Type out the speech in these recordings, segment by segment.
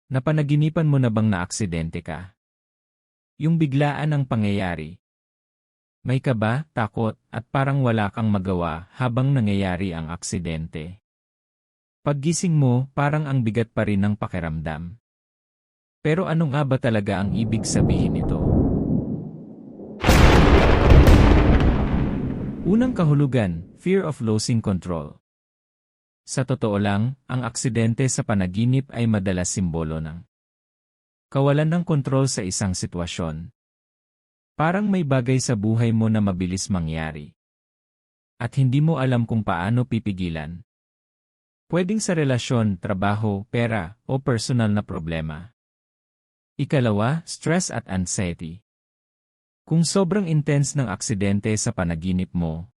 Napanaginipan mo na bang naaksidente ka? Yung biglaan ang pangyayari. May kaba, takot, at parang wala kang magawa habang nangyayari ang aksidente. Paggising mo, parang ang bigat pa rin ng pakiramdam. Pero ano nga ba talaga ang ibig sabihin nito? Unang kahulugan, fear of losing control. Sa totoo lang, ang aksidente sa panaginip ay madalas simbolo ng kawalan ng kontrol sa isang sitwasyon. Parang may bagay sa buhay mo na mabilis mangyari. At hindi mo alam kung paano pipigilan. Pwedeng sa relasyon, trabaho, pera, o personal na problema. Ikalawa, stress at anxiety. Kung sobrang intense ng aksidente sa panaginip mo,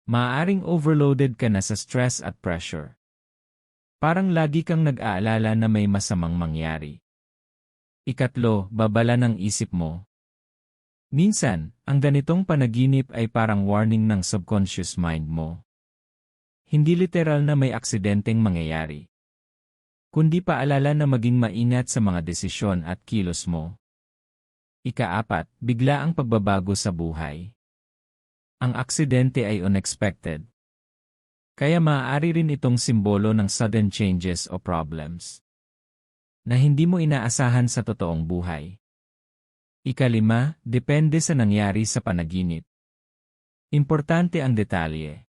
maaaring overloaded ka na sa stress at pressure. Parang lagi kang nag-aalala na may masamang mangyari. Ikatlo, babala ng isip mo. Minsan, ang ganitong panaginip ay parang warning ng subconscious mind mo. Hindi literal na may aksidenteng mangyayari, kundi paalala na maging maingat sa mga desisyon at kilos mo. Ika-apat, bigla ang pagbabago sa buhay. Ang aksidente ay unexpected. Kaya maaari rin itong simbolo ng sudden changes o problems na hindi mo inaasahan sa totoong buhay. Ikalima, depende sa nangyari sa panaginip. Importante ang detalye.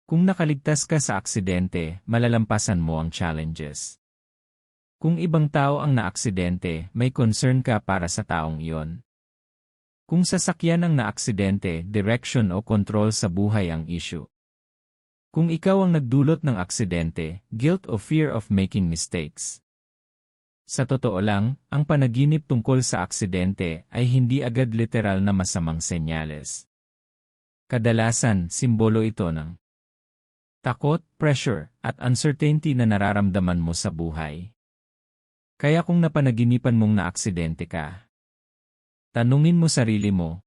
Kung nakaligtas ka sa aksidente, malalampasan mo ang challenges. Kung ibang tao ang naaksidente, may concern ka para sa taong iyon. Kung sasakyan ang naaksidente, direction o control sa buhay ang issue. Kung ikaw ang nagdulot ng aksidente, guilt o fear of making mistakes. Sa totoo lang, ang panaginip tungkol sa aksidente ay hindi agad literal na masamang senyales. Kadalasan, simbolo ito ng takot, pressure, at uncertainty na nararamdaman mo sa buhay. Kaya kung napanaginipan mong naaksidente ka, tanungin mo sarili mo,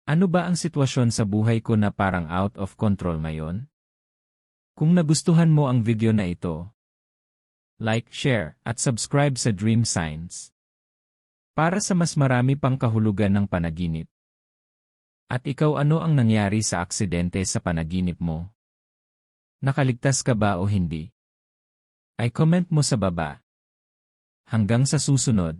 ano ba ang sitwasyon sa buhay ko na parang out of control ngayon? Kung nagustuhan mo ang video na ito, like, share, at subscribe sa Dream Signs para sa mas marami pang kahulugan ng panaginip. At ikaw, ano ang nangyari sa aksidente sa panaginip mo? Nakaligtas ka ba o hindi? Ay comment mo sa baba. Hanggang sa susunod.